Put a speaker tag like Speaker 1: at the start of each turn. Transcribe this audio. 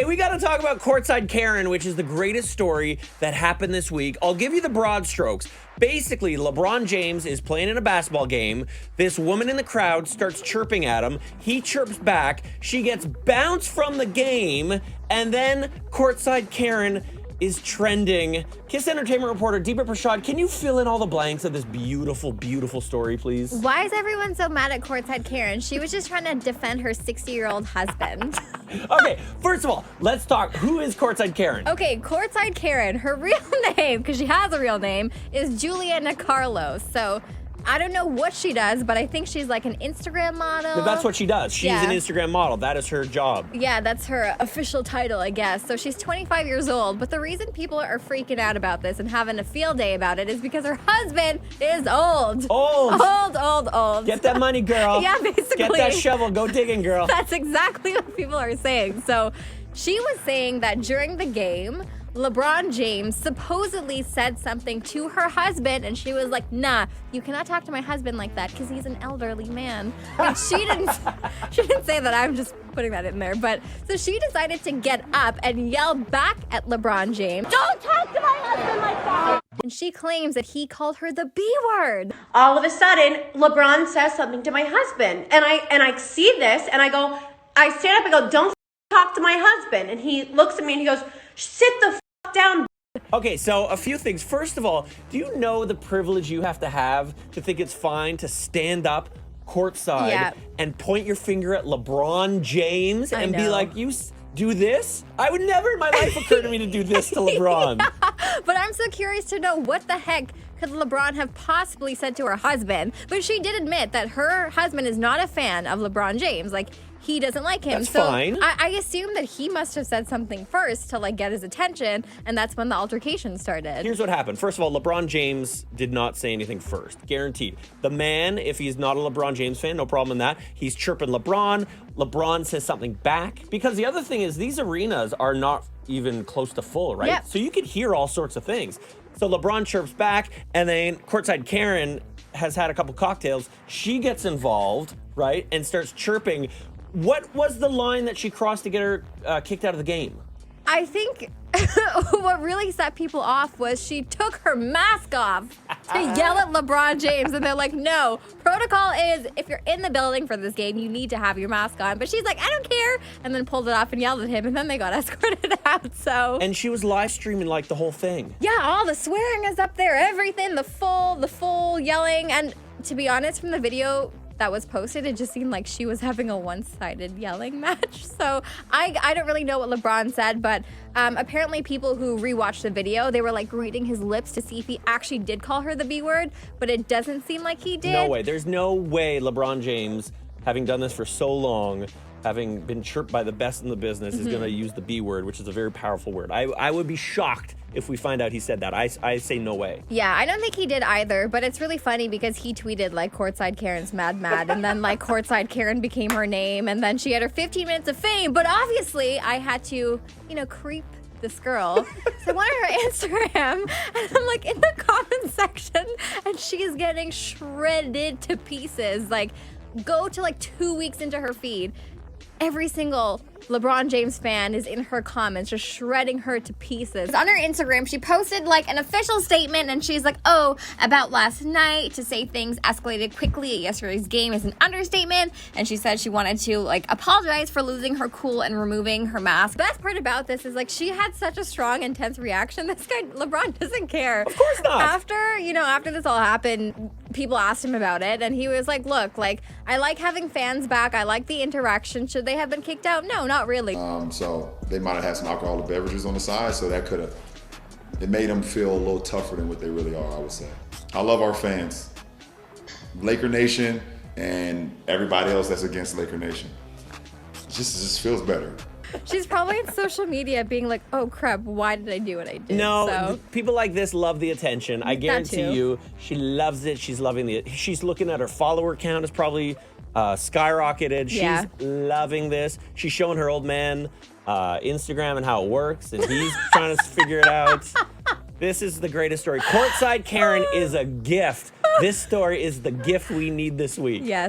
Speaker 1: Okay, we got to talk about Courtside Karen, which is the greatest story that happened this week. I'll give you the broad strokes. Basically, LeBron James is playing in a basketball game. This woman in the crowd starts chirping at him. He chirps back. She gets bounced from the game. And then Courtside Karen is trending. Kiss Entertainment reporter Deepa Prashad, can you fill in all the blanks of this beautiful, beautiful story, please?
Speaker 2: Why is everyone so mad at Courtside Karen? She was just trying to defend her 60-year-old husband.
Speaker 1: Okay, first of all, let's talk. Who is Courtside Karen?
Speaker 2: Okay, Courtside Karen, her real name, because she has a real name, is Julia Nicarlo. So I don't know what she does, but I think she's like an Instagram model.
Speaker 1: But that's what she does. She's an Instagram model. That is her job.
Speaker 2: Yeah, that's her official title, I guess. So she's 25 years old. But the reason people are freaking out about this and having a field day about it is because her husband is old. Old.
Speaker 1: Get that money, girl.
Speaker 2: Yeah, basically.
Speaker 1: Get that shovel. Go digging, girl.
Speaker 2: That's exactly what people are saying. So she was saying that during the game, LeBron James supposedly said something to her husband, and she was like, nah, you cannot talk to my husband like that because he's an elderly man. And she didn't say that. I'm just putting that in there. But so she decided to get up and yell back at LeBron James, don't talk to my husband like that. And she claims that he called her the B word.
Speaker 3: All of a sudden, LeBron says something to my husband, and I see this, and I stand up and go, don't talk to my husband. And he looks at me and he goes, sit the down.
Speaker 1: Okay, so a few things. First of all, do you know the privilege you have to think it's fine to stand up courtside and point your finger at LeBron James and be like, you do this? I would never in my life occur to me to do this to LeBron.
Speaker 2: Yeah, but I'm so curious to know what the heck could LeBron have possibly said to her husband. But she did admit that her husband is not a fan of LeBron James. Like, he doesn't like him.
Speaker 1: That's fine.
Speaker 2: I assume that he must have said something first to like get his attention, and that's when the altercation started.
Speaker 1: Here's what happened. First of all, LeBron James did not say anything first. Guaranteed. The man, if he's not a LeBron James fan, no problem in that. He's chirping LeBron. LeBron says something back. Because the other thing is these arenas are not even close to full, right?
Speaker 2: Yep.
Speaker 1: So you could hear all sorts of things. So LeBron chirps back, and then Courtside Karen has had a couple cocktails. She gets involved, right, and starts chirping. What was the line that she crossed to get her kicked out of the game?
Speaker 2: I think what really set people off was she took her mask off to yell at LeBron James. And they're like, no, protocol is if you're in the building for this game, you need to have your mask on. But she's like, I don't care. And then pulled it off and yelled at him. And then they got escorted out. So.
Speaker 1: And she was live streaming like the whole thing.
Speaker 2: Yeah, all the swearing is up there. Everything, the full yelling. And to be honest, from the video that was posted, it just seemed like she was having a one-sided yelling match. So I don't really know what LeBron said, but apparently people who rewatched the video, they were like reading his lips to see if he actually did call her the B word, but it doesn't seem like he did.
Speaker 1: No way. There's no way LeBron James, having done this for so long, having been chirped by the best in the business, is going to use the B word, which is a very powerful word. I would be shocked if we find out he said that. I say no way.
Speaker 2: Yeah, I don't think he did either, but it's really funny because he tweeted like Courtside Karen's mad, and then like Courtside Karen became her name, and then she had her 15 minutes of fame. But obviously I had to, creep this girl. So I went on her Instagram, and I'm like in the comment section, and she's getting shredded to pieces. Like, go to like 2 weeks into her feed. Every single LeBron James fan is in her comments, just shredding her to pieces. On her Instagram, she posted like an official statement, and she's like, oh, about last night, to say things escalated quickly at yesterday's game is an understatement. And she said she wanted to like apologize for losing her cool and removing her mask. The best part about this is like she had such a strong, intense reaction. This guy, LeBron, doesn't care.
Speaker 1: Of course not.
Speaker 2: After this all happened, people asked him about it, and he was like, look, like, I like having fans back. I like the interaction. Should they have been kicked out? No, not really.
Speaker 4: So they might have had some alcoholic beverages on the side, so that it made them feel a little tougher than what they really are, I would say. I love our fans, Laker Nation, and everybody else that's against Laker Nation. It just feels better.
Speaker 2: She's probably on social media being like, oh crap, why did I do what I did?
Speaker 1: No, people like this love the attention. I guarantee you, she loves it. She's loving she's looking at her follower count is probably skyrocketed.
Speaker 2: Yeah.
Speaker 1: She's loving this. She's showing her old man Instagram and how it works, and he's trying to figure it out. This is the greatest story. Courtside Karen is a gift. This story is the gift we need this week.
Speaker 2: Yes.